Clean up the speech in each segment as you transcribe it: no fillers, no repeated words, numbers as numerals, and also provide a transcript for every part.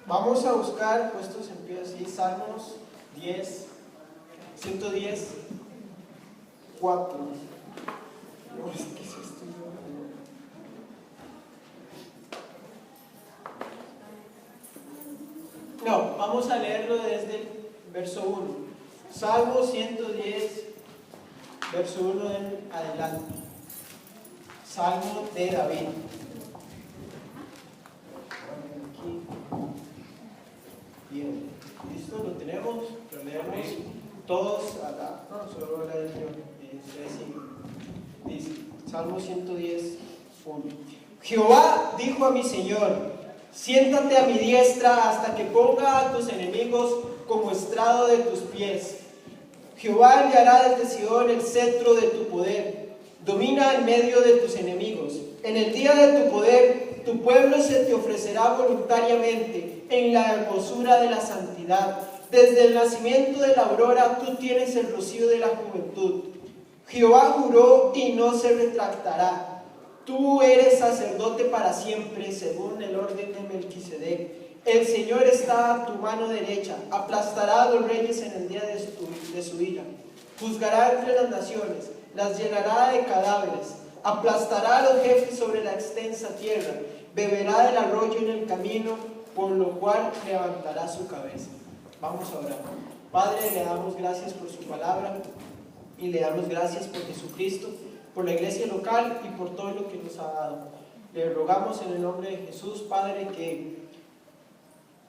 Vamos a buscar, puestos en pie así, Salmos 110, 4. No, es que es esto. No, vamos a leerlo desde el verso 1. Salmo 110, verso 1 en adelante. Salmo de David. Aquí. Bien, listo, lo tenemos, lo leemos todos a la. No, solo la del yo. Dice, Salmo 110, 1. Jehová dijo a mi Señor: siéntate a mi diestra hasta que ponga a tus enemigos como estrado de tus pies. Jehová enviará desde Sion el cetro de tu poder. Domina en medio de tus enemigos. En el día de tu poder, tu pueblo se te ofrecerá voluntariamente en la hermosura de la santidad. Desde el nacimiento de la aurora tú tienes el rocío de la juventud. Jehová juró y no se retractará. Tú eres sacerdote para siempre, según el orden de Melquisedec. El Señor está a tu mano derecha, aplastará a los reyes en el día de su ira. Juzgará entre las naciones, las llenará de cadáveres, aplastará a los jefes sobre la extensa tierra, beberá del arroyo en el camino, por lo cual levantará su cabeza. Vamos a orar. Padre, le damos gracias por su palabra y le damos gracias por Jesucristo, por la iglesia local y por todo lo que nos ha dado. Le rogamos en el nombre de Jesús, Padre, que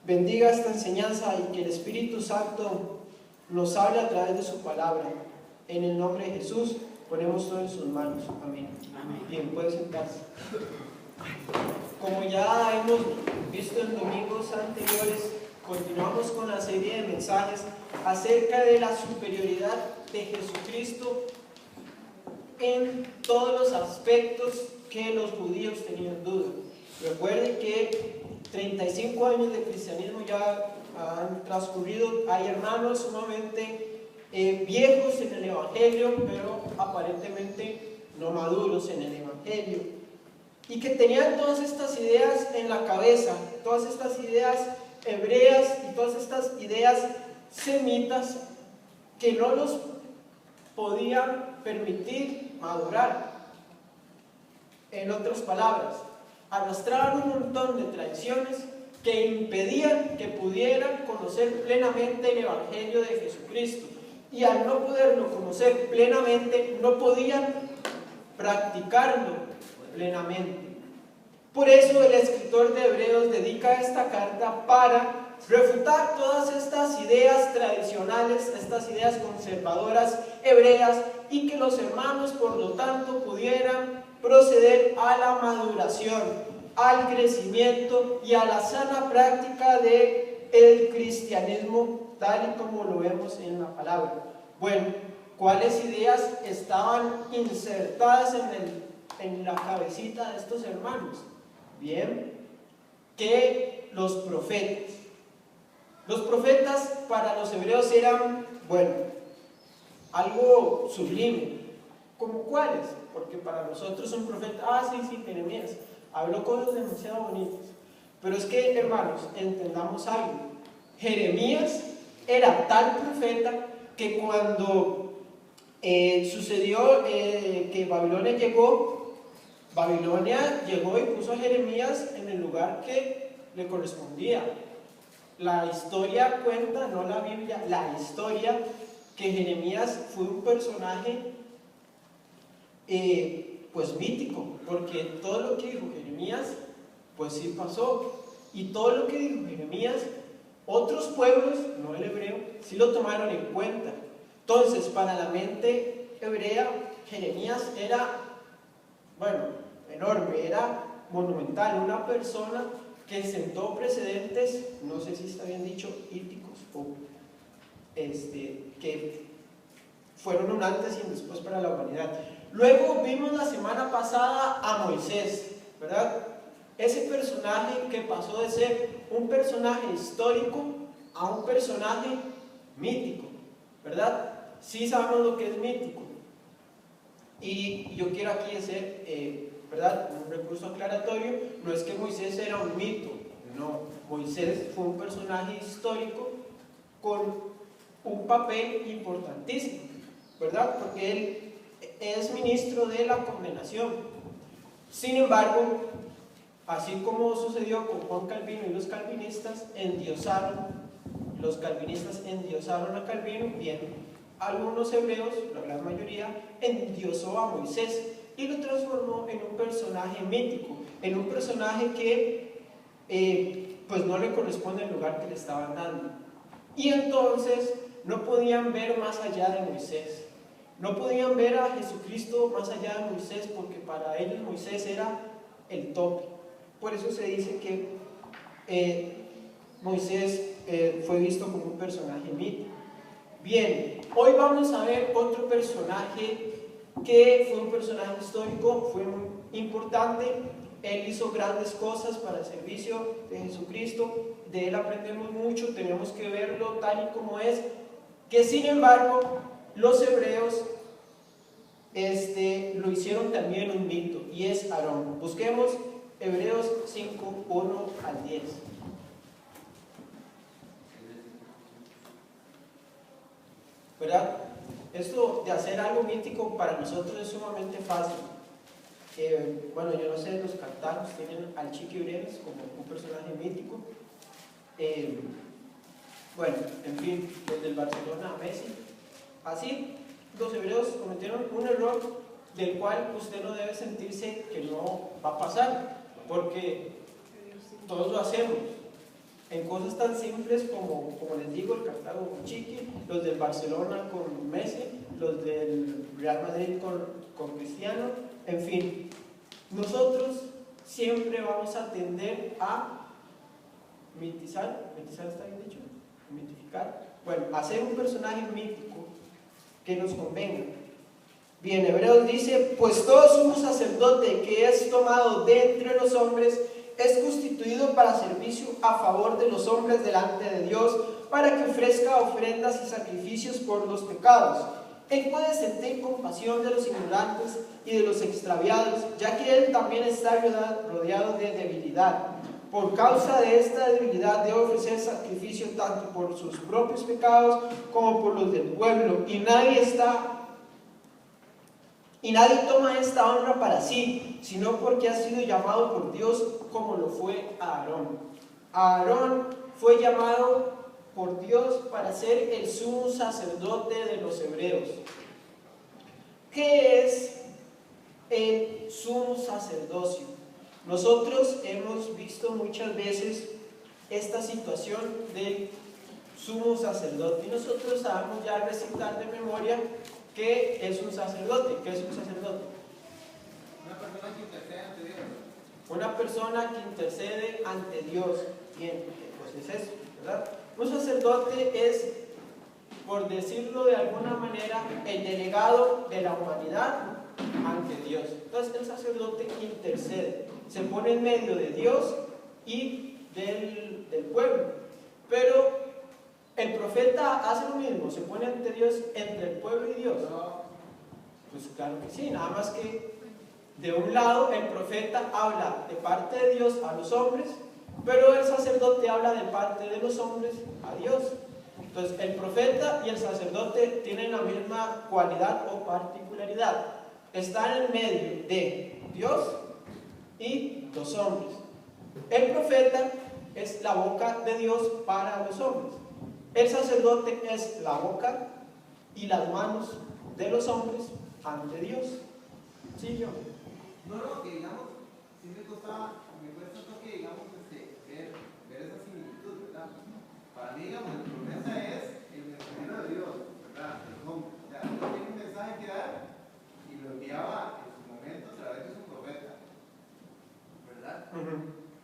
bendiga esta enseñanza y que el Espíritu Santo nos hable a través de su palabra. En el nombre de Jesús ponemos todo en sus manos. Amén. Amén. Bien, puede sentarse. Como ya hemos visto en domingos anteriores, continuamos con la serie de mensajes acerca de la superioridad de Jesucristo en todos los aspectos que los judíos tenían duda. Recuerden que 35 años de cristianismo ya han transcurrido. Hay hermanos sumamente viejos en el Evangelio, pero aparentemente no maduros en el Evangelio, y que tenían todas estas ideas en la cabeza, todas estas ideas hebreas y todas estas ideas semitas que no los podían permitir madurar. En otras palabras, arrastraban un montón de tradiciones que impedían que pudieran conocer plenamente el Evangelio de Jesucristo, y al no poderlo conocer plenamente, no podían practicarlo plenamente. Por eso el escritor de Hebreos dedica esta carta para refutar todas estas ideas tradicionales, estas ideas conservadoras hebreas, y que los hermanos, por lo tanto, pudieran proceder a la maduración, al crecimiento y a la sana práctica del cristianismo, tal y como lo vemos en la palabra. Bueno, ¿cuáles ideas estaban insertadas en la cabecita de estos hermanos? Bien, que los profetas para los hebreos eran, bueno, algo sublime. ¿Como cuáles? Porque para nosotros un profeta, sí, Jeremías, habló cosas demasiado bonitas. Pero es que, hermanos, entendamos algo. Jeremías era tal profeta que cuando sucedió que Babilonia llegó y puso a Jeremías en el lugar que le correspondía. La historia cuenta, no la Biblia, la historia, que Jeremías fue un personaje pues mítico, porque todo lo que dijo Jeremías pues sí pasó, y todo lo que dijo Jeremías otros pueblos, no el hebreo, sí lo tomaron en cuenta. Entonces, para la mente hebrea, Jeremías era, bueno, enorme, era monumental, una persona que sentó precedentes, no sé si está bien dicho, híticos, o que fueron un antes y un después para la humanidad. Luego vimos la semana pasada a Moisés, ¿verdad? Ese personaje que pasó de ser un personaje histórico a un personaje mítico, ¿verdad? Sí sabemos lo que es mítico. Y yo quiero aquí hacer, ¿verdad?, un recurso aclaratorio. No es que Moisés era un mito, No, Moisés fue un personaje histórico con un papel importantísimo, ¿verdad? Porque él es ministro de la condenación. Sin embargo, así como sucedió con Juan Calvino y los calvinistas endiosaron a Calvino, bien, algunos hebreos, la gran mayoría, endiosó a Moisés y lo transformó en un personaje mítico, en un personaje que pues no le corresponde el lugar que le estaban dando. Y entonces no podían ver más allá de Moisés, no podían ver a Jesucristo más allá de Moisés, porque para ellos Moisés era el tope. Por eso se dice que Moisés fue visto como un personaje mítico. Bien, hoy vamos a ver otro personaje que fue un personaje histórico, fue muy importante. Él hizo grandes cosas para el servicio de Jesucristo, de él aprendemos mucho, tenemos que verlo tal y como es, que sin embargo los hebreos lo hicieron también un mito, y es Aarón. Busquemos Hebreos 5, 1 al 10. ¿Verdad? Esto de hacer algo mítico para nosotros es sumamente fácil. Bueno, yo no sé, los cartanos tienen al Chiqui Brenes como un personaje mítico. Bueno, en fin, desde el Barcelona a Messi. Así, los hebreos cometieron un error del cual usted no debe sentirse que no va a pasar, porque todos lo hacemos. En cosas tan simples como les digo, el Cartago con Chiqui, los del Barcelona con Messi, los del Real Madrid con Cristiano, en fin. Nosotros siempre vamos a tender a mitizar está bien dicho, mitificar, bueno, hacer un personaje mítico que nos convenga. Bien, Hebreos dice, pues todo sumo sacerdote que es tomado de entre los hombres es constituido para servicio a favor de los hombres delante de Dios, para que ofrezca ofrendas y sacrificios por los pecados. Él puede sentir compasión de los ignorantes y de los extraviados, ya que él también está rodeado de debilidad. Por causa de esta debilidad debe ofrecer sacrificio tanto por sus propios pecados como por los del pueblo, y nadie toma esta honra para sí, sino porque ha sido llamado por Dios, como lo fue Aarón. Aarón fue llamado por Dios para ser el sumo sacerdote de los hebreos. ¿Qué es el sumo sacerdocio? Nosotros hemos visto muchas veces esta situación del sumo sacerdote, y nosotros sabemos ya recitar de memoria ¿qué es un sacerdote? ¿Qué es un sacerdote? Una persona que intercede ante Dios. Una persona que intercede ante Dios. Bien, pues es eso, ¿verdad? Un sacerdote es, por decirlo de alguna manera, el delegado de la humanidad ante Dios. Entonces el sacerdote intercede, se pone en medio de Dios y del pueblo. Pero ¿el profeta hace lo mismo? ¿Se pone ante Dios, entre el pueblo y Dios? Pues claro que sí, nada más que de un lado el profeta habla de parte de Dios a los hombres, pero el sacerdote habla de parte de los hombres a Dios. Entonces el profeta y el sacerdote tienen la misma cualidad o particularidad. Están en medio de Dios y los hombres. El profeta es la boca de Dios para los hombres. El sacerdote es la boca y las manos de los hombres ante Dios. ¿Sí, yo? No, que digamos, sí me cuesta un toque, digamos, ver esa similitud, ¿verdad? Para mí, digamos, el profeta es el mensajero de Dios, ¿verdad? O sea, Dios tiene un mensaje que dar y lo enviaba en su momento a través de su profeta, ¿verdad?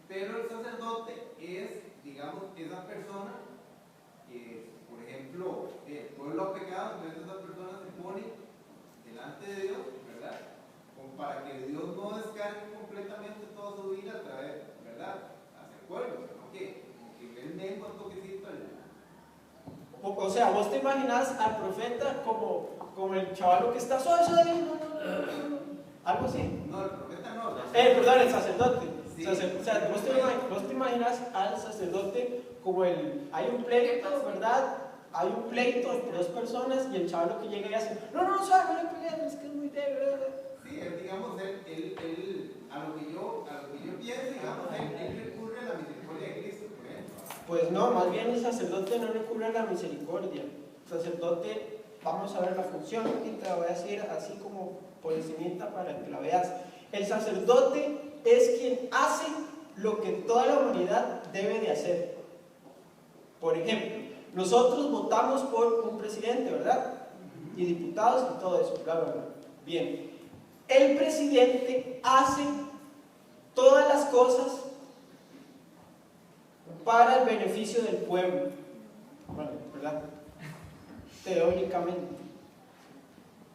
Pero el sacerdote es, digamos, esa persona que, por ejemplo, el pueblo ha pecado, entonces esa persona se pone delante de Dios, ¿verdad? Como para que Dios no descargue completamente toda su vida a través, ¿verdad? Hacia el pueblo, sino que él mismo un toquecito O sea, vos te imaginas al profeta como el chavalo que está suave, algo así. No, el profeta no. Perdón, el sacerdote. Sí. O sea, vos te imaginas al sacerdote como hay un pleito, ¿verdad? Hay un pleito entre dos personas y el chaval que llega y hace, no, suave, no le pelees, es que es muy débil, ¿verdad? Sí, digamos, a lo que yo pienso, digamos, él recurre a la misericordia de Cristo, por ejemplo. Pues no, más bien el sacerdote no recurre a la misericordia. El sacerdote, vamos a ver la función, y te la voy a decir así como por encimita para que la veas. El sacerdote es quien hace lo que toda la humanidad debe de hacer. Por ejemplo, nosotros votamos por un presidente, ¿verdad? Y diputados y todo eso, bla, bla, bla. Bien. El presidente hace todas las cosas para el beneficio del pueblo. Bueno, ¿verdad? Teóricamente.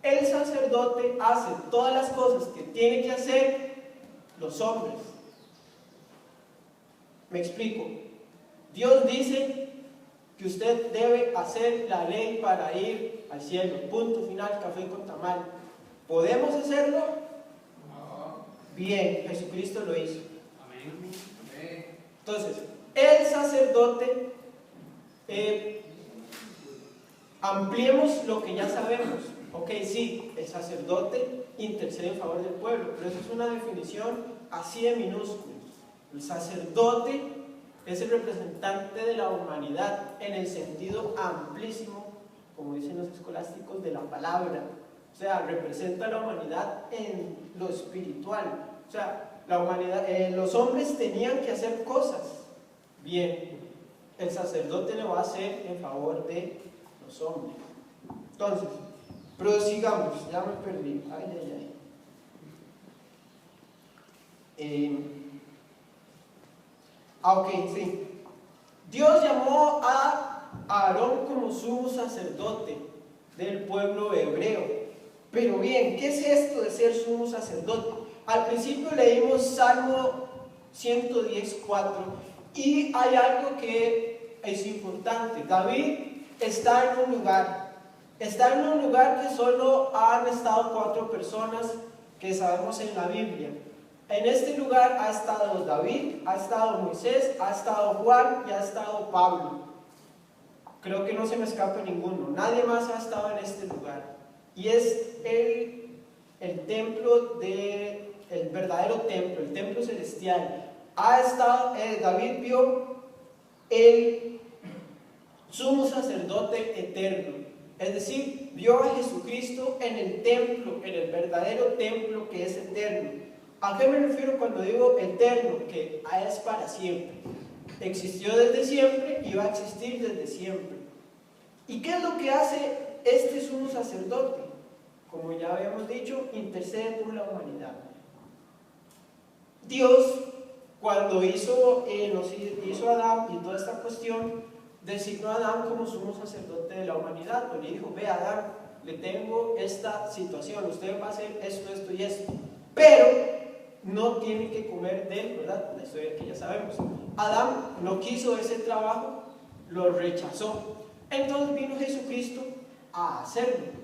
El sacerdote hace todas las cosas que tiene que hacer los hombres. Me explico. Dios dice que usted debe hacer la ley para ir al cielo. Punto final, café con tamal. ¿Podemos hacerlo? No. Bien, Jesucristo lo hizo. Amén. Amén. Entonces, el sacerdote, ampliemos lo que ya sabemos. Ok, sí, el sacerdote intercede en favor del pueblo, pero eso es una definición así de minúscula. El sacerdote es el representante de la humanidad en el sentido amplísimo, como dicen los escolásticos, de la palabra. O sea, representa a la humanidad en lo espiritual. O sea, la humanidad, los hombres tenían que hacer cosas. Bien, el sacerdote lo va a hacer en favor de los hombres. Entonces, prosigamos, ya me perdí. Ay. Ok, sí. Dios llamó a Aarón como sumo sacerdote del pueblo hebreo. Pero bien, ¿qué es esto de ser sumo sacerdote? Al principio leímos Salmo 110:4 y hay algo que es importante. David está en un lugar que solo han estado 4 personas que sabemos en la Biblia. En este lugar ha estado David, ha estado Moisés, ha estado Juan y ha estado Pablo. Creo que no se me escapa ninguno. Nadie más ha estado en este lugar. Y es el templo el verdadero templo, el templo celestial. David vio el sumo sacerdote eterno. Es decir, vio a Jesucristo en el templo, en el verdadero templo que es eterno. ¿A qué me refiero cuando digo eterno? Que es para siempre. Existió desde siempre y va a existir desde siempre. ¿Y qué es lo que hace este sumo sacerdote? Como ya habíamos dicho, intercede por la humanidad. Dios, cuando hizo a Adán y toda esta cuestión, designó a Adán como sumo sacerdote de la humanidad. Pues le dijo, ve Adán, le tengo esta situación, usted va a hacer esto, esto y esto. Pero no tiene que comer de él, ¿verdad? La historia que ya sabemos. Adán no quiso ese trabajo, lo rechazó. Entonces vino Jesucristo a hacerlo.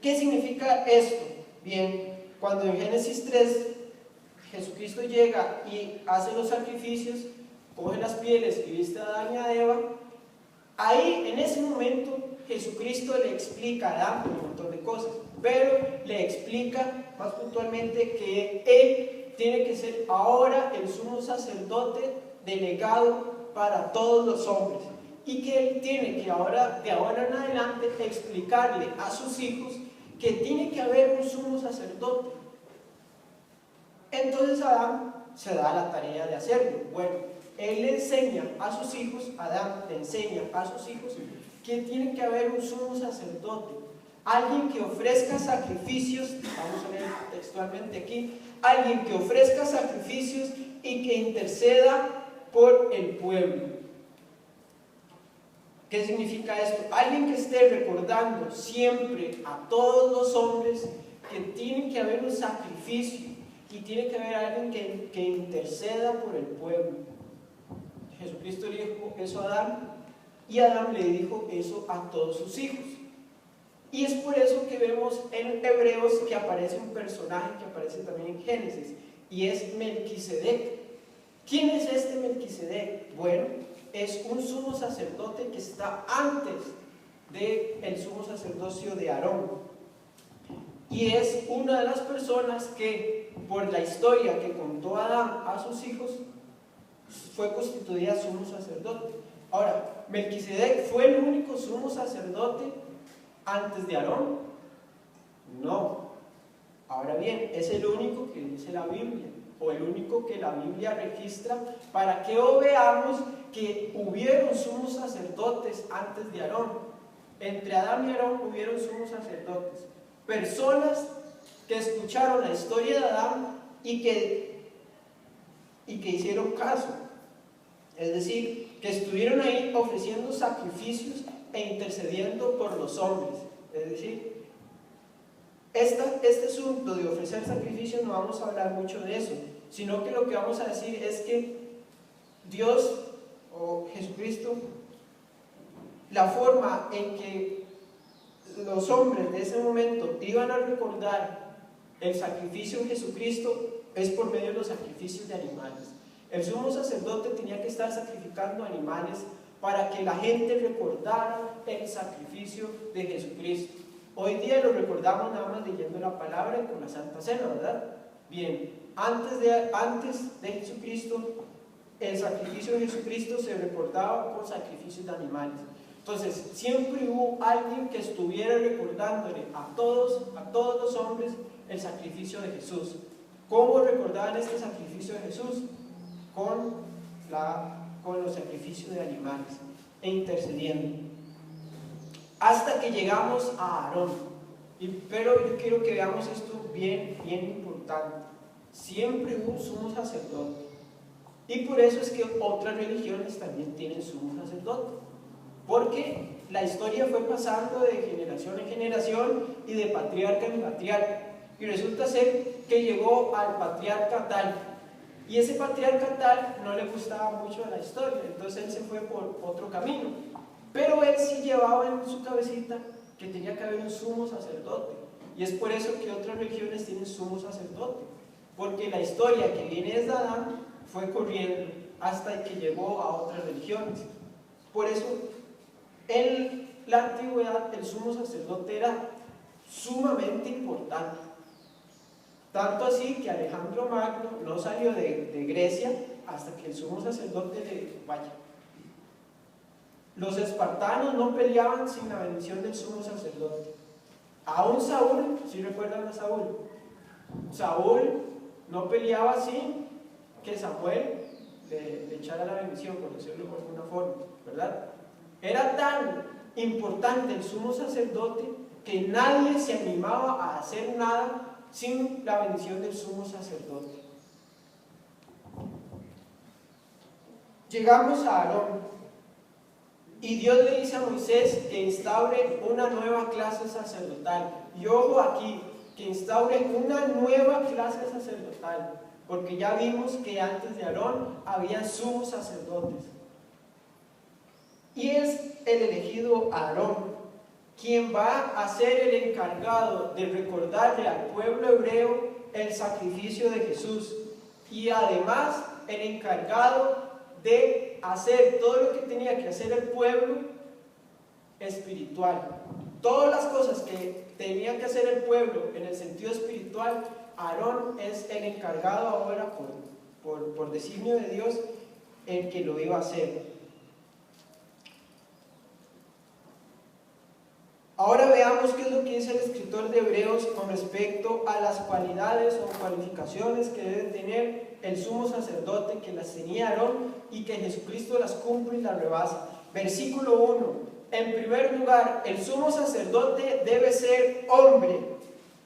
¿Qué significa esto? Bien, cuando en Génesis 3 Jesucristo llega y hace los sacrificios, coge las pieles y viste a Adán y a Eva, ahí en ese momento Jesucristo le explica a Adán un montón de cosas, pero le explica más puntualmente que él tiene que ser ahora el sumo sacerdote delegado para todos los hombres y que él tiene que de ahora en adelante explicarle a sus hijos que tiene que haber un sumo sacerdote. Entonces Adán se da la tarea de hacerlo. Bueno, él le enseña a sus hijos, Adán le enseña a sus hijos que tiene que haber un sumo sacerdote, alguien que ofrezca sacrificios, vamos a leer textualmente aquí, alguien que ofrezca sacrificios y que interceda por el pueblo. ¿Qué significa esto? Alguien que esté recordando siempre a todos los hombres que tiene que haber un sacrificio y tiene que haber alguien que interceda por el pueblo. Jesucristo le dijo eso a Adán y Adán le dijo eso a todos sus hijos. Y es por eso que vemos en Hebreos que aparece un personaje que aparece también en Génesis, y es Melquisedec. ¿Quién es este Melquisedec? Bueno, es un sumo sacerdote que está antes del sumo sacerdocio de Aarón. Y es una de las personas que, por la historia que contó Adán a sus hijos, fue constituida sumo sacerdote. Ahora, ¿Melquisedec fue el único sumo sacerdote antes de Aarón? No. Ahora bien, es el único que dice la Biblia, o el único que la Biblia registra, para que veamos que hubieron sumos sacerdotes antes de Aarón. Entre Adán y Aarón hubieron sumos sacerdotes, personas que escucharon la historia de Adán y que hicieron caso, es decir, que estuvieron ahí ofreciendo sacrificios e intercediendo por los hombres. Es decir, este asunto de ofrecer sacrificios no vamos a hablar mucho de eso, sino que lo que vamos a decir es que Dios o Jesucristo, la forma en que los hombres de ese momento iban a recordar el sacrificio de Jesucristo es por medio de los sacrificios de animales. El sumo sacerdote tenía que estar sacrificando animales para que la gente recordara el sacrificio de Jesucristo. Hoy día lo recordamos nada más leyendo la palabra y con la Santa Cena, ¿verdad? Bien, antes de Jesucristo, el sacrificio de Jesucristo se recordaba por sacrificios de animales. Entonces, siempre hubo alguien que estuviera recordándole a todos los hombres el sacrificio de Jesús. ¿Cómo recordaban este sacrificio de Jesús? Con los sacrificios de animales e intercediendo. Hasta que llegamos a Aarón. Pero yo quiero que veamos esto bien importante. Siempre hubo un sumo sacerdote. Y por eso es que otras religiones también tienen sumo sacerdote. Porque la historia fue pasando de generación en generación y de patriarca en patriarca. Y resulta ser que llegó al patriarca tal. Y ese patriarca tal no le gustaba mucho la historia, entonces él se fue por otro camino. Pero él sí llevaba en su cabecita que tenía que haber un sumo sacerdote. Y es por eso que otras religiones tienen sumo sacerdote. Porque la historia que viene desde Adán fue corriendo hasta que llegó a otras religiones. Por eso, en la antigüedad, el sumo sacerdote era sumamente importante. Tanto así que Alejandro Magno no salió de Grecia hasta que el sumo sacerdote le vaya. Los espartanos no peleaban sin la bendición del sumo sacerdote. Aún Saúl, ¿sí recuerdan a Saúl? Saúl no peleaba sin que Samuel le echara la bendición, por decirlo de alguna forma, ¿verdad? Era tan importante el sumo sacerdote que nadie se animaba a hacer nada sin la bendición del sumo sacerdote. Llegamos a Aarón y Dios le dice a Moisés que instaure una nueva clase sacerdotal. Y ojo aquí, que instaure una nueva clase sacerdotal, porque ya vimos que antes de Aarón había sumos sacerdotes. Y es el elegido Aarón quien va a ser el encargado de recordarle al pueblo hebreo el sacrificio de Jesús y además el encargado de hacer todo lo que tenía que hacer el pueblo espiritual. Todas las cosas que tenía que hacer el pueblo en el sentido espiritual, Aarón es el encargado ahora por designio de Dios el que lo iba a hacer. Ahora veamos qué es lo que dice el escritor de Hebreos con respecto a las cualidades o cualificaciones que debe tener el sumo sacerdote, que las tenía Aarón y que Jesucristo las cumple y las rebasa. Versículo 1. En primer lugar, el sumo sacerdote debe ser hombre.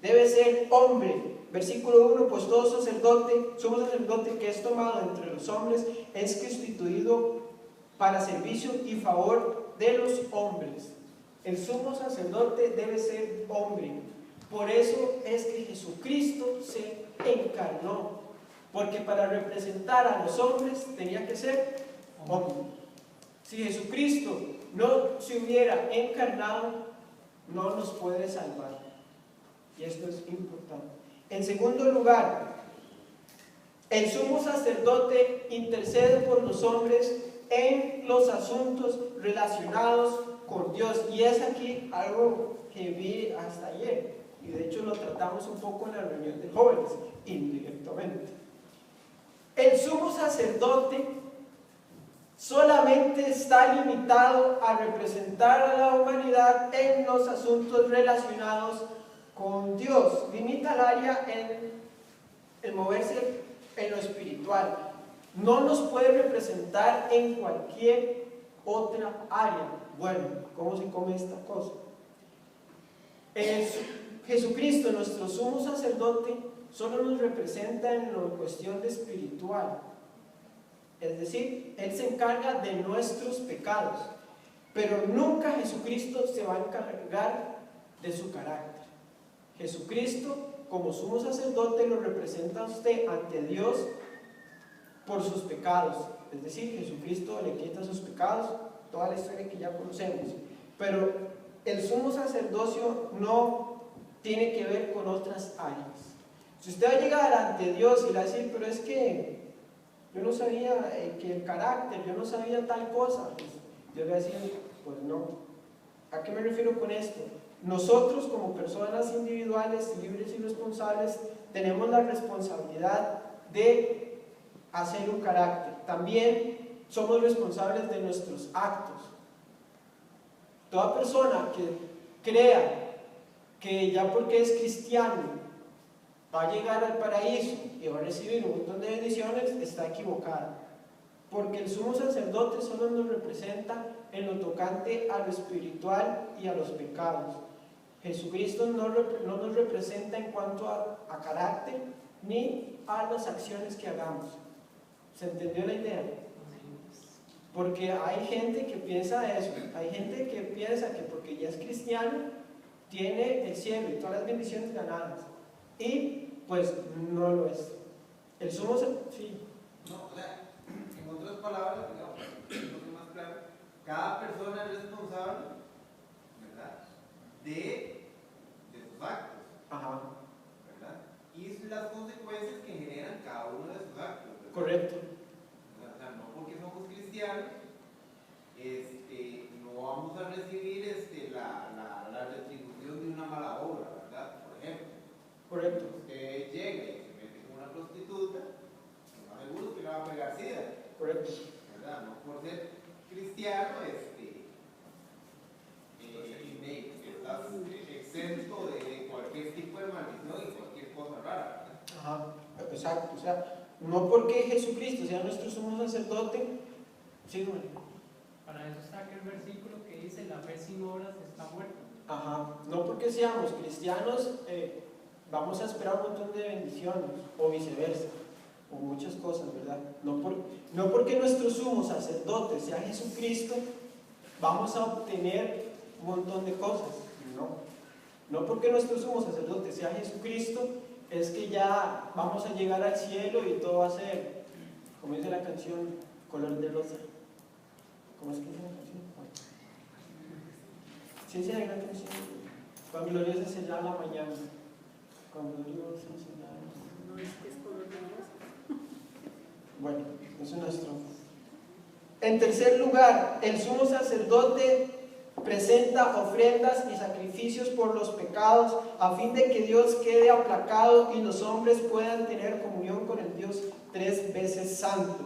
Debe ser hombre. Versículo 1. Pues todo sumo sacerdote que es tomado entre los hombres es constituido para servicio y favor de los hombres. El sumo sacerdote debe ser hombre. Por eso es que Jesucristo se encarnó. Porque para representar a los hombres tenía que ser hombre. Si Jesucristo no se hubiera encarnado, no nos puede salvar. Y esto es importante. En segundo lugar, El sumo sacerdote intercede por los hombres en los asuntos relacionados con Dios. Y es aquí algo que vi hasta ayer. Y de hecho lo tratamos un poco en la reunión de jóvenes, indirectamente. El sumo sacerdote solamente está limitado a representar a la humanidad en los asuntos relacionados con Dios. Limita el área en moverse en lo espiritual. No nos puede representar en cualquier otra área. Bueno, ¿cómo se come esta cosa? Jesucristo, nuestro sumo sacerdote, solo nos representa en la cuestión de espiritual. Es decir, Él se encarga de nuestros pecados, pero nunca Jesucristo se va a encargar de su carácter. Jesucristo, como sumo sacerdote, lo representa a usted ante Dios por sus pecados. Es decir, Jesucristo le quita sus pecados, toda la historia que ya conocemos. Pero el sumo sacerdocio no tiene que ver con otras áreas. Si usted va a llegar ante Dios y le va a decir, pero es que yo no sabía que el carácter, yo no sabía tal cosa, pues Dios le va a decir, pues no. ¿A qué me refiero con esto? Nosotros como personas individuales, libres y responsables, tenemos la responsabilidad de hacer un carácter. También somos responsables de nuestros actos. Toda persona que crea que ya porque es cristiano va a llegar al paraíso y va a recibir un montón de bendiciones, está equivocada. Porque el sumo sacerdote solo nos representa en lo tocante a lo espiritual y a los pecados. Jesucristo no nos representa en cuanto a carácter ni a las acciones que hagamos. ¿Se entendió la idea? Porque hay gente que piensa eso. Hay gente que piensa que porque ya es cristiano tiene el cielo y todas las bendiciones ganadas. Y pues no lo es. El sumo sacerdote, sí. No, o sea, en otras palabras, digamos, un más claro, cada persona es responsable, ¿verdad?, de sus actos. Ajá. ¿Verdad? Y las consecuencias que generan cada uno de sus actos. ¿Verdad? Correcto. O sea, no porque somos cristianos, no vamos a recibir la retribución de una mala obra, ¿verdad? Por ejemplo. Correcto. Usted llega y se mete con una prostituta, lo más seguro es que le va a pegar sida. Correcto. ¿Verdad? No por ser cristiano, estás exento de cualquier tipo de maldición y cualquier cosa rara. ¿Verdad? Ajá, exacto. O sea, no porque Jesucristo sea nuestro sumo sacerdote, sí, bueno. Para eso está aquel versículo que dice: la fe sin obras está muerta. Ajá, no porque seamos cristianos vamos a esperar un montón de bendiciones, o viceversa, o muchas cosas, ¿verdad? No porque nuestro sumo sacerdote sea Jesucristo, vamos a obtener un montón de cosas, no porque nuestro sumo sacerdote sea Jesucristo, es que ya vamos a llegar al cielo y todo va a ser, como dice la canción, color de rosa. ¿Cómo es que dice la canción? Sí, sí, hay una canción. Cuán gloriosa será la mañana. Cuán gloriosa será la... No es que es color de rosa. Bueno, es una estrofa. En tercer lugar, el sumo sacerdote presenta ofrendas y sacrificios por los pecados a fin de que Dios quede aplacado y los hombres puedan tener comunión con el Dios 3 veces santo.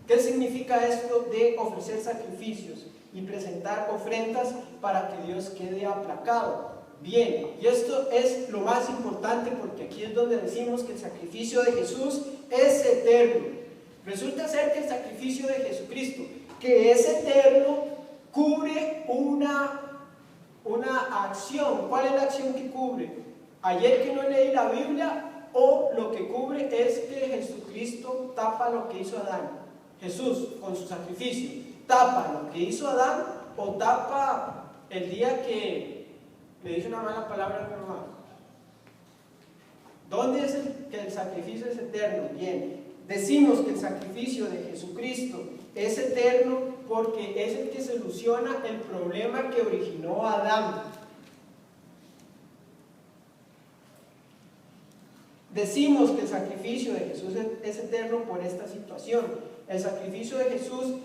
¿Qué significa esto de ofrecer sacrificios y presentar ofrendas para que Dios quede aplacado? Bien, y esto es lo más importante porque aquí es donde decimos que el sacrificio de Jesús es eterno. Resulta ser que el sacrificio de Jesucristo, que es eterno, cubre una acción. ¿Cuál es la acción que cubre? Ayer que no leí la Biblia, o lo que cubre es que Jesucristo tapa lo que hizo Adán. Jesús, con su sacrificio, tapa lo que hizo Adán o tapa el día que le dice una mala palabra a mi mamá. ¿Dónde es que el sacrificio es eterno? Bien, decimos que el sacrificio de Jesucristo es eterno porque es el que soluciona el problema que originó Adán. Decimos que el sacrificio de Jesús es eterno por esta situación. El sacrificio de Jesús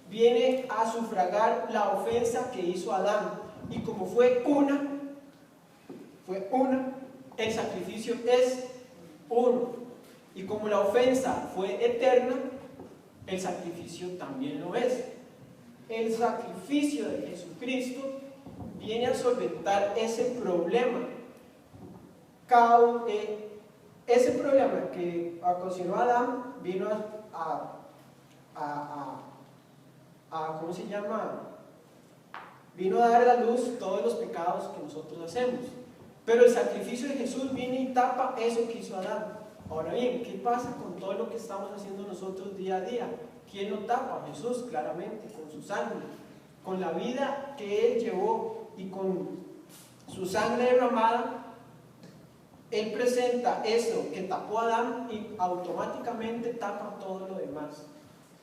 viene a sufragar la ofensa que hizo Adán. Y como fue una, el sacrificio es uno. Y como la ofensa fue eterna, el sacrificio también lo es. El sacrificio de Jesucristo viene a solventar ese problema. Ese problema que ocasionó Adán vino ¿cómo se llama? Vino a dar a la luz todos los pecados que nosotros hacemos. Pero el sacrificio de Jesús viene y tapa eso que hizo Adán. Ahora bien, ¿qué pasa con todo lo que estamos haciendo nosotros día a día? ¿Quién lo tapa? Jesús, claramente, con su sangre, con la vida que Él llevó y con su sangre derramada. Él presenta eso que tapó a Adán y automáticamente tapa todo lo demás.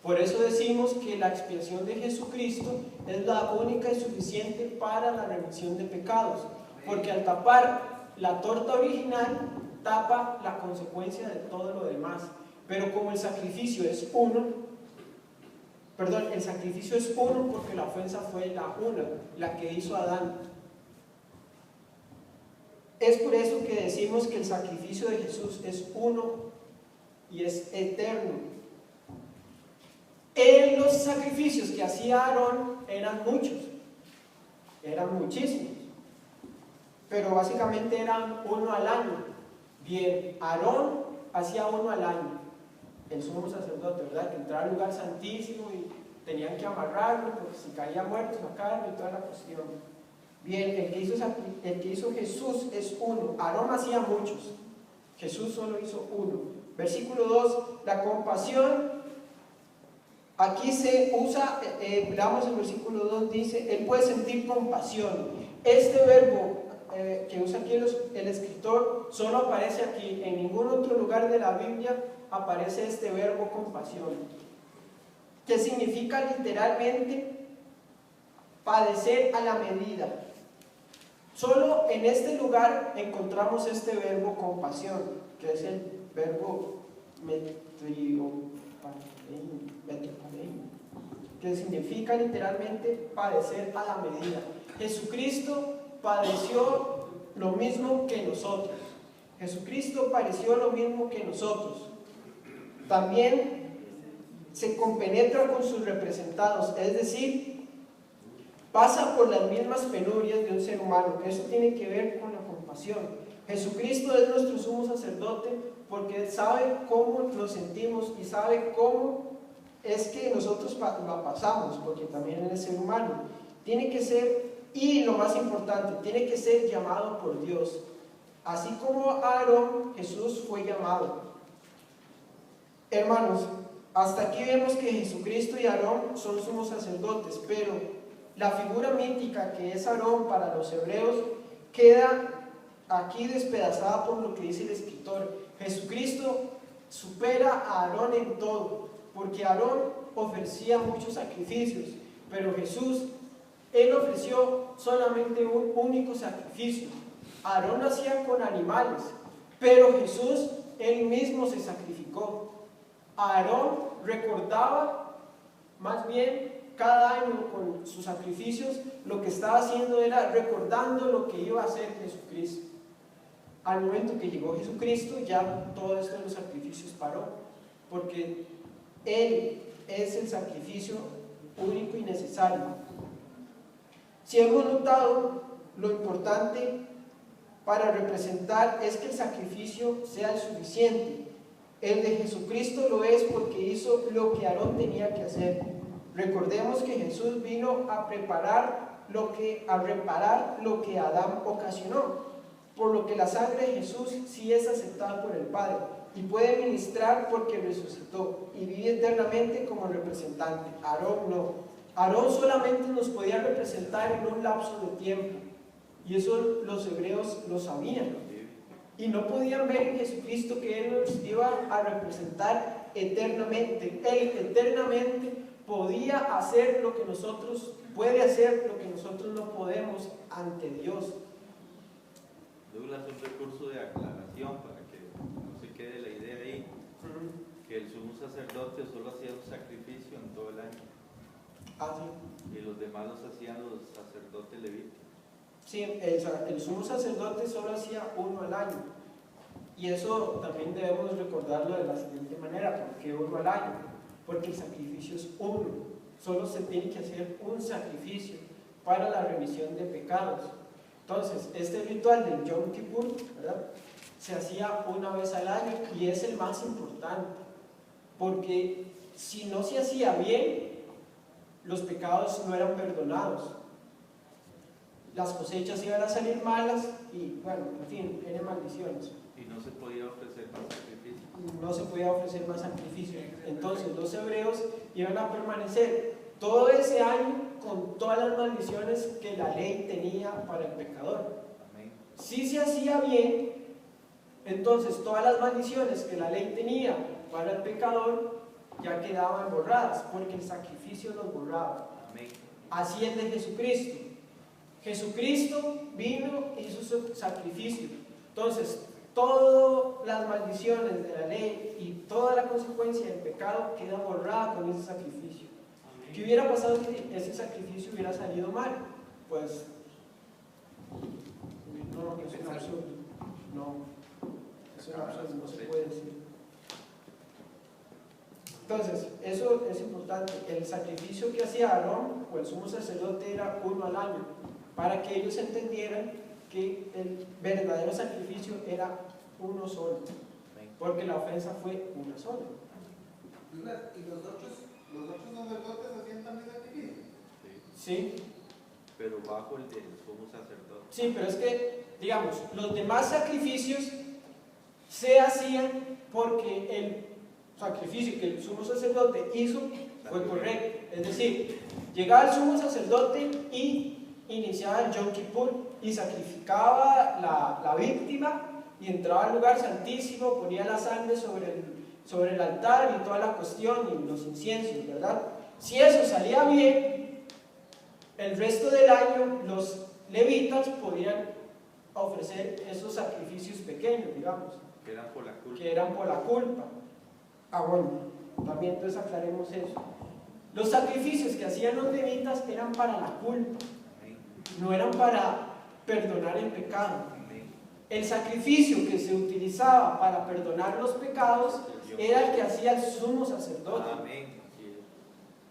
Por eso decimos que la expiación de Jesucristo es la única y suficiente para la remisión de pecados, porque al tapar la torta original, tapa la consecuencia de todo lo demás. Pero como el sacrificio es uno porque la ofensa fue la que hizo Adán. Es por eso que decimos que el sacrificio de Jesús es uno y es eterno. Los sacrificios que hacía Aarón eran muchos, eran muchísimos, pero básicamente eran uno al año. Bien, Aarón hacía uno al año, el sumo sacerdote, ¿verdad? Que entraba al lugar santísimo y tenían que amarrarlo porque si caía muerto sacarlo y toda la cuestión. Bien, el que hizo Jesús es uno. Aarón hacía muchos, Jesús solo hizo uno. Versículo 2, la compasión. Aquí se usa, veamos el versículo 2, dice, Él puede sentir compasión. Este verbo que usa aquí el escritor solo aparece aquí, en ningún otro lugar de la Biblia aparece este verbo compasión, que significa literalmente padecer a la medida. Solo en este lugar encontramos este verbo compasión, que es el verbo que significa literalmente padecer a la medida. Jesucristo padeció lo mismo que nosotros. Jesucristo padeció lo mismo que nosotros. También se compenetra con sus representados, es decir, pasa por las mismas penurias de un ser humano. Eso tiene que ver con la compasión. Jesucristo es nuestro sumo sacerdote porque sabe cómo nos sentimos y sabe cómo es que nosotros la pasamos, porque también es ser humano. Tiene que ser, y lo más importante, tiene que ser llamado por Dios. Así como Aarón, Jesús fue llamado. Hermanos, hasta aquí vemos que Jesucristo y Aarón son sumos sacerdotes, pero la figura mítica que es Aarón para los hebreos queda aquí despedazada por lo que dice el escritor. Jesucristo supera a Aarón en todo, porque Aarón ofrecía muchos sacrificios, pero Jesús, Él ofreció solamente un único sacrificio. Aarón hacía con animales, pero Jesús, Él mismo se sacrificó. Aarón recordaba, más bien, cada año con sus sacrificios, lo que estaba haciendo era recordando lo que iba a hacer Jesucristo. Al momento que llegó Jesucristo, ya todo esto de los sacrificios paró, porque Él es el sacrificio único y necesario. Si hemos notado, lo importante para representar es que el sacrificio sea el suficiente. El de Jesucristo lo es porque hizo lo que Aarón tenía que hacer. Recordemos que Jesús vino a reparar lo que Adán ocasionó, por lo que la sangre de Jesús sí es aceptada por el Padre y puede ministrar porque resucitó y vive eternamente como representante. Aarón no. Aarón solamente nos podía representar en un lapso de tiempo, y eso los hebreos lo sabían, y no podían ver en Jesucristo que Él nos iba a representar eternamente. Él eternamente podía hacer lo que nosotros, puede hacer lo que nosotros no podemos ante Dios. Douglas, un recurso de aclaración para que no se quede la idea ahí, que el sumo sacerdote solo hacía un sacrificio en todo el año. Ah, sí. Y los demás los hacían los sacerdotes levíticos. Sí, el sumo sacerdote solo hacía uno al año. Y eso también debemos recordarlo de la siguiente manera. ¿Por qué uno al año? Porque el sacrificio es uno. Solo se tiene que hacer un sacrificio para la remisión de pecados. Entonces, este ritual del Yom Kippur, ¿verdad?, se hacía una vez al año y es el más importante. Porque si no se hacía bien, los pecados no eran perdonados. Las cosechas iban a salir malas y, bueno, en fin, eran maldiciones. Y no se podía ofrecer más sacrificio. No se podía ofrecer más sacrificio. Entonces los hebreos iban a permanecer todo ese año con todas las maldiciones que la ley tenía para el pecador. Amén. Si se hacía bien, entonces todas las maldiciones que la ley tenía para el pecador ya quedaban borradas, porque el sacrificio los borraba. Amén. Así es de Jesucristo. Jesucristo vino y hizo su sacrificio. Entonces, todas las maldiciones de la ley y toda la consecuencia del pecado queda borrada con ese sacrificio. ¿Qué hubiera pasado si ese sacrificio hubiera salido mal? Pues, no, es un absurdo. No, es un absurdo, no se puede decir. Entonces, eso es importante. El sacrificio que hacía Aarón o el sumo sacerdote era uno al año, para que ellos entendieran que el verdadero sacrificio era uno solo, porque la ofensa fue una sola. ¿Y los otros sacerdotes hacían también sacrificios? Sí, Pero bajo el del sumo sacerdote. sí, pero es que, digamos, los demás sacrificios se hacían porque el sacrificio que el sumo sacerdote hizo fue correcto. Es decir, llegaba el sumo sacerdote y iniciaba el Yom Kippur y sacrificaba la víctima y entraba al lugar santísimo, ponía la sangre sobre el altar y toda la cuestión y los inciensos, ¿verdad? Si eso salía bien, el resto del año los levitas podían ofrecer esos sacrificios pequeños, digamos, Que eran por la culpa. que eran por la culpa. Ah, bueno, también entonces aclaremos eso. Los sacrificios que hacían los levitas eran para la culpa, Amén. no eran para perdonar el pecado. Amén. El sacrificio que se utilizaba para perdonar los pecados era el que hacía el sumo sacerdote. Amén. Sí.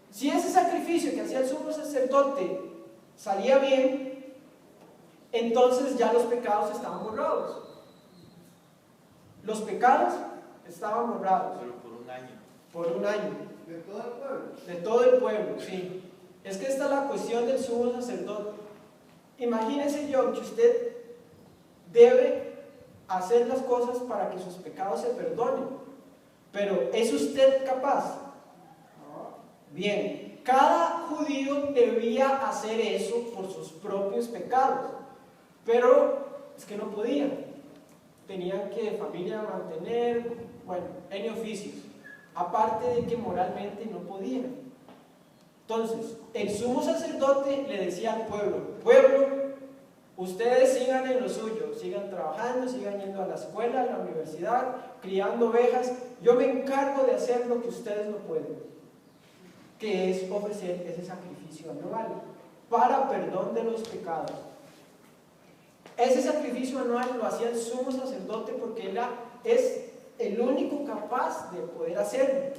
Si ese sacrificio que hacía el sumo sacerdote salía bien, entonces ya los pecados estaban borrados. Los pecados estaban borrados Pero por un año. por un año. ¿De todo el pueblo? De todo el pueblo, sí. Es que esta es la cuestión del sumo sacerdote. Imagínese yo que usted debe hacer las cosas para que sus pecados se perdonen. Pero ¿es usted capaz? Bien, cada judío debía hacer eso por sus propios pecados. Pero es que no podían. Tenían que familia mantener, bueno, en oficios. Aparte de que moralmente no podían. Entonces, el sumo sacerdote le decía al pueblo, ustedes sigan en lo suyo, sigan trabajando, sigan yendo a la escuela, a la universidad, criando ovejas, yo me encargo de hacer lo que ustedes no pueden, que es ofrecer ese sacrificio anual para perdón de los pecados. Ese sacrificio anual lo hacía el sumo sacerdote porque él es el único capaz de poder hacerlo.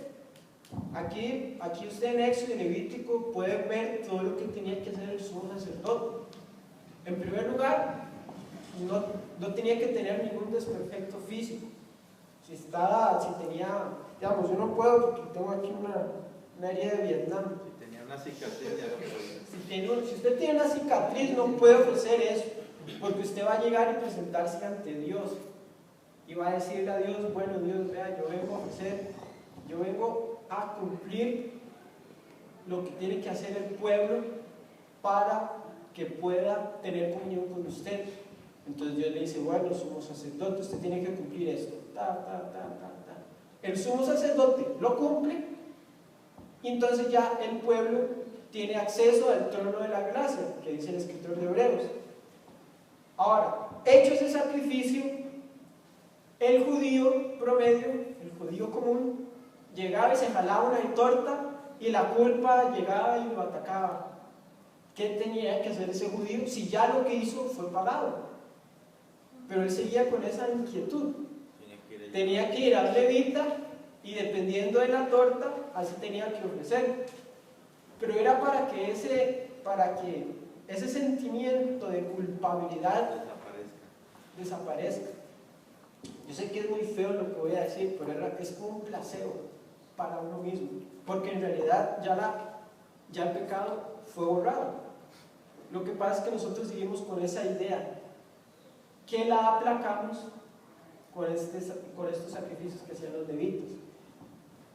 Aquí usted en Éxodo y Levítico puede ver todo lo que tenía que hacer el sumo sacerdote. En primer lugar, no tenía que tener ningún desperfecto físico. Si tenía, digamos, yo no puedo porque tengo aquí una herida de Vietnam. Si tenía una cicatriz ya no podía. Si usted tiene una cicatriz, no puede ofrecer eso, porque usted va a llegar y presentarse ante Dios y va a decirle a Dios, bueno, Dios, vea, yo vengo a cumplir lo que tiene que hacer el pueblo para que pueda tener comunión con usted. Entonces Dios le dice, bueno, sumo sacerdote, usted tiene que cumplir esto. El sumo sacerdote lo cumple y entonces ya el pueblo tiene acceso al trono de la gracia, que dice el escritor de Hebreos. Ahora, hecho ese sacrificio, El judío promedio, el judío común, llegaba y se jalaba una torta y la culpa llegaba y lo atacaba. ¿Qué tenía que hacer ese judío si ya lo que hizo fue pagado? Pero él seguía con esa inquietud. Tenía que ir al levita y dependiendo de la torta, así tenía que ofrecer. Pero era para que ese sentimiento de culpabilidad desaparezca. Yo sé que es muy feo lo que voy a decir, pero es como un placebo para uno mismo, porque en realidad ya el pecado fue borrado. Lo que pasa es que nosotros seguimos con esa idea que la aplacamos con estos sacrificios que hacían los levitas,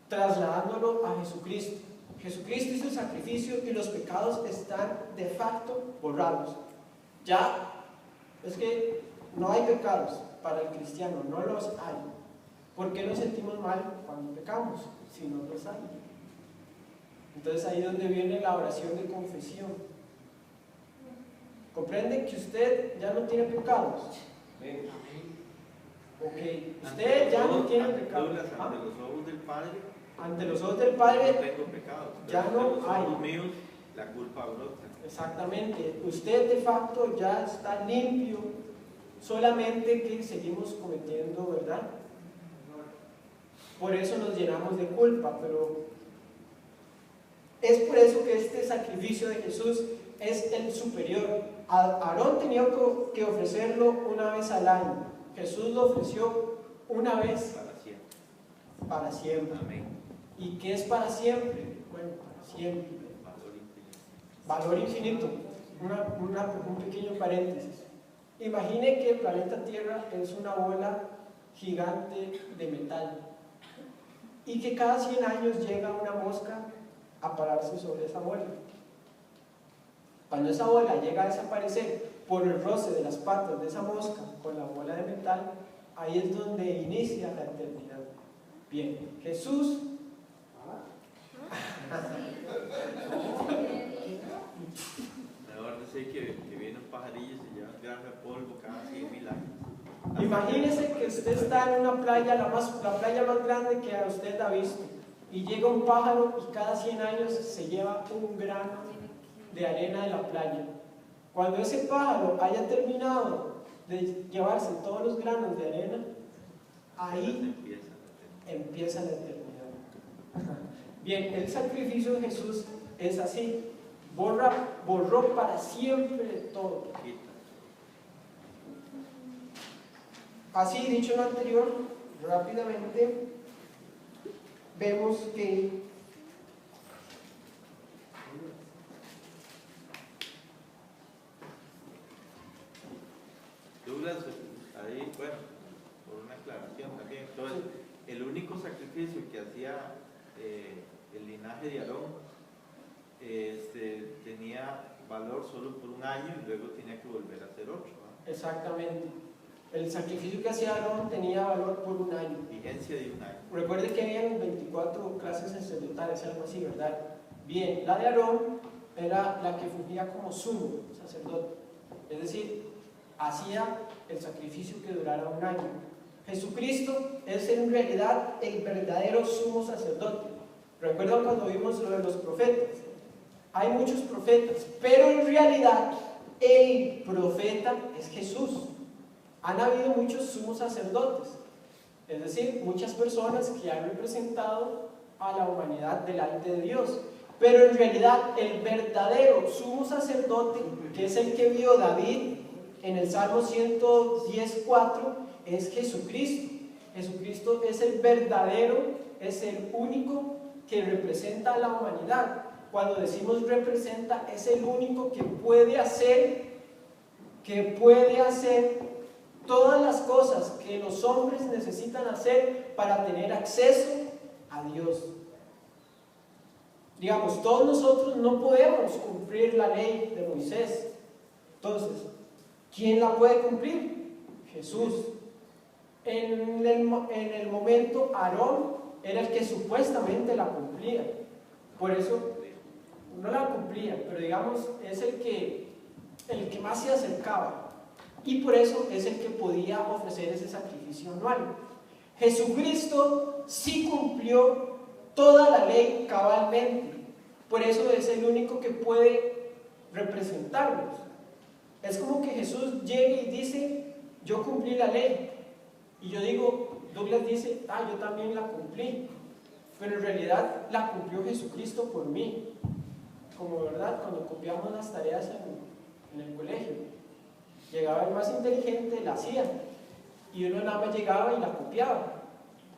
trasladándolo a Jesucristo. Jesucristo hizo el sacrificio y los pecados están de facto borrados. Ya es que no hay pecados para el cristiano, no los hay. ¿Por qué nos sentimos mal cuando pecamos si no los hay? Entonces ahí es donde viene la oración de confesión. ¿Comprende que usted ya no tiene pecados? Ok, usted ya no tiene pecados. Ante los ojos del Padre, ante los ojos del Padre no tengo pecados. ya no hay. Ante los ojos míos, la culpa brota. Exactamente, usted de facto ya está limpio, solamente que seguimos cometiendo, ¿verdad? Por eso nos llenamos de culpa, pero es por eso que este sacrificio de Jesús es el superior. Aarón tenía que ofrecerlo una vez al año. Jesús lo ofreció una vez Para siempre. para siempre. Amén. ¿Y qué es para siempre? Bueno, para siempre. Valor infinito. Valor infinito. Un pequeño paréntesis. Imagine que el planeta Tierra es una bola gigante de metal y que cada 100 años llega una mosca a pararse sobre esa bola. Cuando esa bola llega a desaparecer por el roce de las patas de esa mosca con la bola de metal, ahí es donde inicia la eternidad. Bien, Jesús Mejor decir que viene un pajarillo y se lleva un grano de polvo cada 100.000 años. Imagínese que usted está en una playa, la playa más grande que a usted ha visto, y llega un pájaro y cada 100 años se lleva un grano de arena de la playa. Cuando ese pájaro haya terminado de llevarse todos los granos de arena, ahí empieza la eternidad. Bien, el sacrificio de Jesús es así, borró para siempre todo. Así, dicho lo anterior, rápidamente vemos que Douglas, ahí, bueno, por una aclaración también. Entonces, el único sacrificio que hacía el linaje de Aarón tenía valor solo por un año y luego tenía que volver a hacer otro, ¿no? exactamente, el sacrificio que hacía Aarón tenía valor por un año. Vigencia de un año. Recuerde que habían 24 clases sacerdotales, algo así, ¿verdad? Bien, la de Aarón era la que fungía como sumo sacerdote, es decir, hacía el sacrificio que durara un año. Jesucristo es en realidad el verdadero sumo sacerdote. ¿Recuerdan cuando vimos lo de los profetas? Hay muchos profetas, pero en realidad el profeta es Jesús. Han habido muchos sumos sacerdotes, es decir, muchas personas que han representado a la humanidad delante de Dios, pero en realidad el verdadero sumo sacerdote, que es el que vio David en el Salmo 110:4, es Jesucristo. Jesucristo es el verdadero, es el único que representa a la humanidad. Cuando decimos representa, es el único que puede hacer todas las cosas que los hombres necesitan hacer para tener acceso a Dios. Digamos, todos nosotros no podemos cumplir la ley de Moisés. Entonces, ¿quién la puede cumplir? Jesús. En el momento, Aarón era el que supuestamente la cumplía. Por eso, no la cumplía, pero digamos, es el que más se acercaba. y por eso es el que podía ofrecer ese sacrificio anual. Jesucristo sí cumplió toda la ley cabalmente, por eso es el único que puede representarnos. Es como que Jesús llegue y dice, yo cumplí la ley, y yo digo, Douglas dice, yo también la cumplí, pero en realidad la cumplió Jesucristo por mí, como verdad cuando copiamos las tareas en el colegio, llegaba el más inteligente, la hacía, y uno nada más llegaba y la copiaba.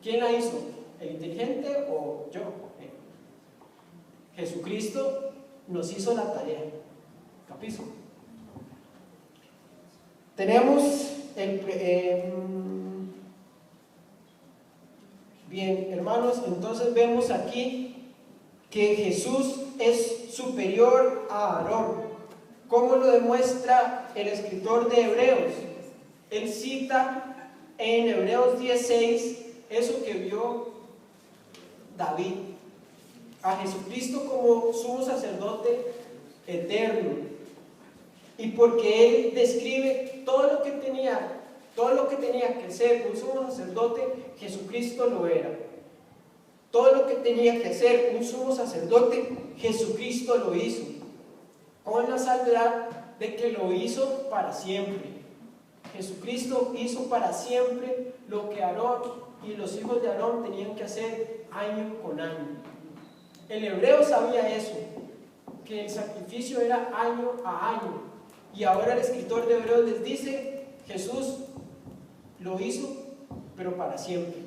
¿Quién la hizo? ¿El inteligente o yo? Jesucristo nos hizo la tarea. ¿Capizo? Tenemos bien, hermanos, entonces vemos aquí que Jesús es superior a Aarón. ¿Cómo lo demuestra el escritor de Hebreos? Él cita en Hebreos 10:6 eso que vio David, a Jesucristo como sumo sacerdote eterno, y porque él describe todo lo que tenía que ser un sumo sacerdote, Jesucristo lo era. Todo lo que tenía que ser un sumo sacerdote, Jesucristo lo hizo, con la salvedad de que lo hizo para siempre. Jesucristo hizo para siempre lo que Aarón y los hijos de Aarón tenían que hacer año con año. El hebreo sabía eso, que el sacrificio era año a año, y ahora el escritor de Hebreos les dice, Jesús lo hizo, pero para siempre.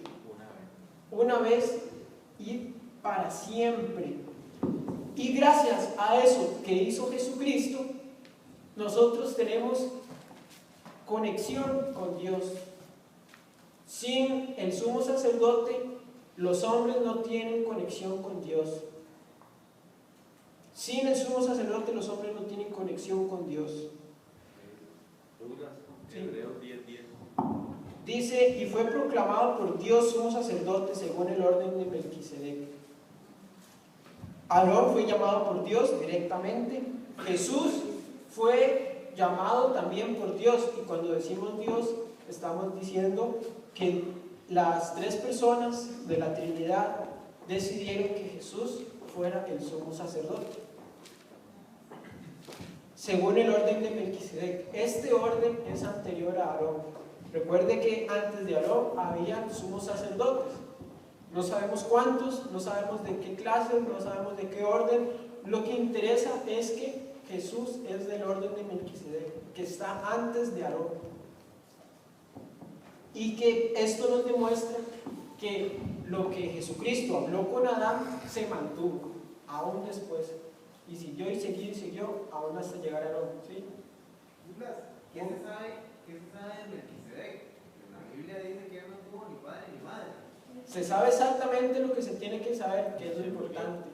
Una vez y para siempre. Y gracias a eso que hizo Jesucristo, nosotros tenemos conexión con Dios. Sin el sumo sacerdote, los hombres no tienen conexión con Dios. Sin el sumo sacerdote, los hombres no tienen conexión con Dios. Hebreos 10:10. Dice, y fue proclamado por Dios sumo sacerdote según el orden de Melquisedec. Aarón fue llamado por Dios directamente. Jesús fue llamado también por Dios, y cuando decimos Dios estamos diciendo que las tres personas de la Trinidad decidieron que Jesús fuera el sumo sacerdote según el orden de Melquisedec. Este orden es anterior a Aarón. Recuerde que antes de Aarón había sumos sacerdotes. No sabemos cuántos, no sabemos de qué clase, no sabemos de qué orden. Lo que interesa es que Jesús es del orden de Melquisedec, que está antes de Aarón. Y que esto nos demuestra que lo que Jesucristo habló con Adán se mantuvo, aún después. Y siguió y siguió, aún hasta llegar a Aarón. ¿Sí? ¿Qué se sabe de Melquisedec? La Biblia dice que él no tuvo ni padre ni madre. Se sabe exactamente lo que se tiene que saber, que es lo importante.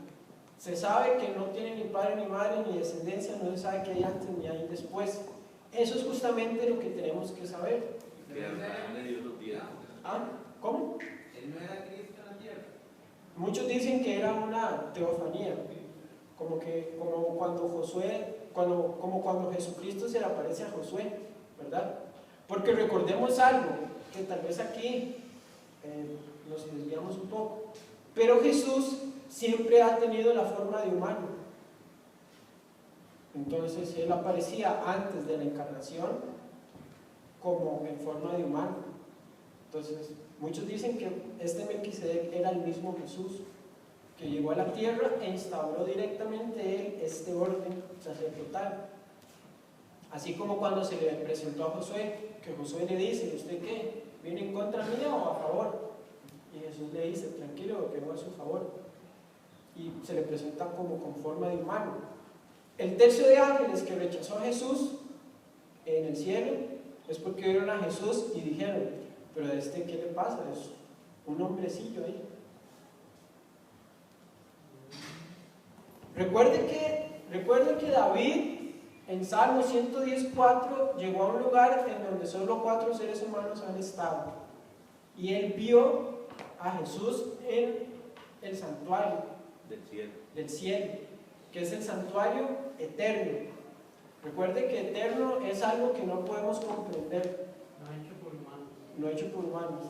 Se sabe que no tiene ni padre ni madre ni descendencia, no se sabe qué hay antes ni hay después. Eso es justamente lo que tenemos que saber. Que Abraham le dio los 10. ¿Cómo? Él no era Cristo en la tierra. Muchos dicen que era una teofanía, como cuando Jesucristo se le aparece a Josué, ¿verdad? Porque recordemos algo, que tal vez aquí nos desviamos un poco, pero Jesús siempre ha tenido la forma de humano. Entonces él aparecía antes de la encarnación como en forma de humano. Entonces muchos dicen que este Melquisedec era el mismo Jesús, que llegó a la tierra e instauró directamente él este orden sacerdotal. Así como cuando se le presentó a Josué, que Josué le dice, ¿usted qué? ¿Viene en contra mía o a favor? Y Jesús le dice, tranquilo, que no es a su favor. Y se le presenta como con forma de humano. El tercio de ángeles que rechazó a Jesús en el cielo es porque vieron a Jesús y dijeron, pero a este ¿qué le pasa? Es un hombrecillo ahí. Recuerde que David en Salmo 110:4 llegó a un lugar en donde solo 4 seres humanos han estado, y él vio a Jesús en el santuario Del cielo. del cielo, que es el santuario eterno. Recuerde que eterno es algo que no podemos comprender, No hecho por humanos. no hecho por humanos.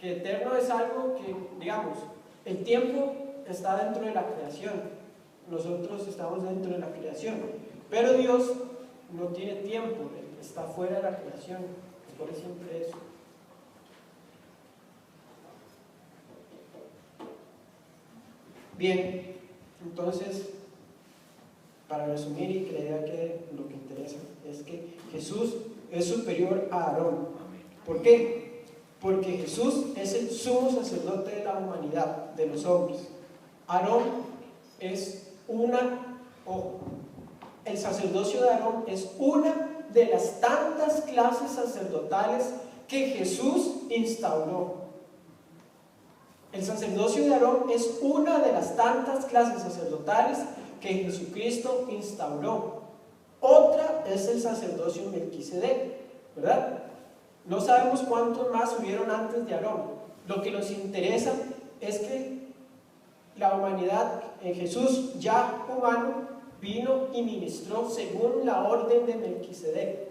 Que eterno es algo que, digamos, el tiempo está dentro de la creación, nosotros estamos dentro de la creación, pero Dios no tiene tiempo, está fuera de la creación, por siempre eso. Bien, entonces, para resumir y que la idea quede, lo que interesa es que Jesús es superior a Aarón. ¿Por qué? Porque Jesús es el sumo sacerdote de la humanidad, de los hombres. Aarón es el sacerdocio de Aarón es una de las tantas clases sacerdotales que Jesús instauró. El sacerdocio de Aarón es una de las tantas clases sacerdotales que Jesucristo instauró. Otra es el sacerdocio Melquisedec, ¿verdad? No sabemos cuántos más hubieron antes de Aarón. Lo que nos interesa es que la humanidad en Jesús, ya humano, vino y ministró según la orden de Melquisedec.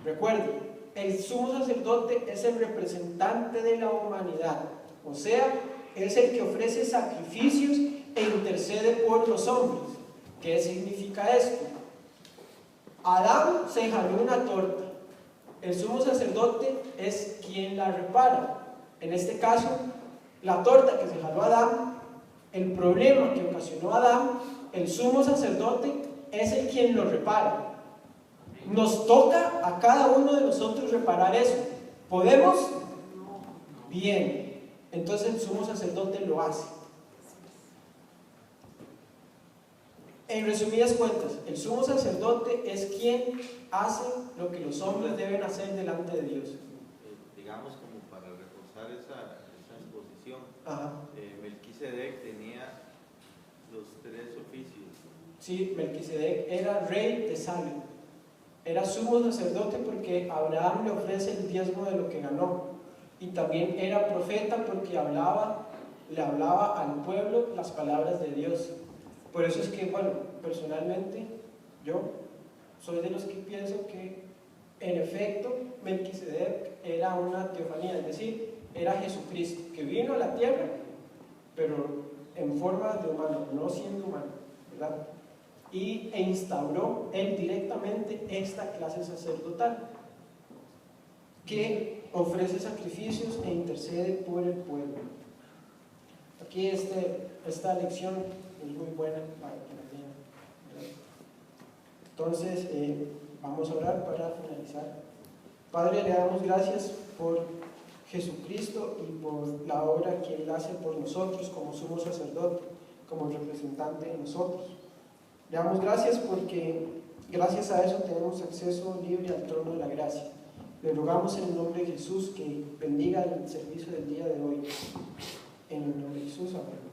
Recuerden, el sumo sacerdote es el representante de la humanidad, o sea, es el que ofrece sacrificios e intercede por los hombres. ¿Qué significa esto? Adán se jaló una torta, el sumo sacerdote es quien la repara. En este caso, la torta que se jaló Adán, el problema que ocasionó Adán, el sumo sacerdote es el quien lo repara. Nos toca a cada uno de nosotros reparar eso. ¿Podemos? Bien. Entonces el sumo sacerdote lo hace. En resumidas cuentas, el sumo sacerdote es quien hace lo que los hombres deben hacer delante de Dios. Digamos, como para reforzar esa exposición, Ajá. Melquisedec tenía los 3 oficios. Sí, Melquisedec era rey de Salem. Era sumo sacerdote porque Abraham le ofrece el diezmo de lo que ganó. Y también era profeta porque le hablaba al pueblo las palabras de Dios. Por eso es que, bueno, personalmente yo soy de los que pienso que en efecto Melquisedec era una teofanía, es decir, era Jesucristo, que vino a la tierra, pero en forma de humano, no siendo humano, ¿verdad? E instauró él directamente esta clase sacerdotal, que ofrece sacrificios e intercede por el pueblo. Aquí esta lección es muy buena para que la tengan, ¿verdad? Entonces, vamos a orar para finalizar. Padre, le damos gracias por Jesucristo y por la obra que Él hace por nosotros como sumo sacerdote, como representante de nosotros. Le damos gracias porque gracias a eso tenemos acceso libre al trono de la gracia. Le rogamos en el nombre de Jesús que bendiga el servicio del día de hoy. En el nombre de Jesús, amén.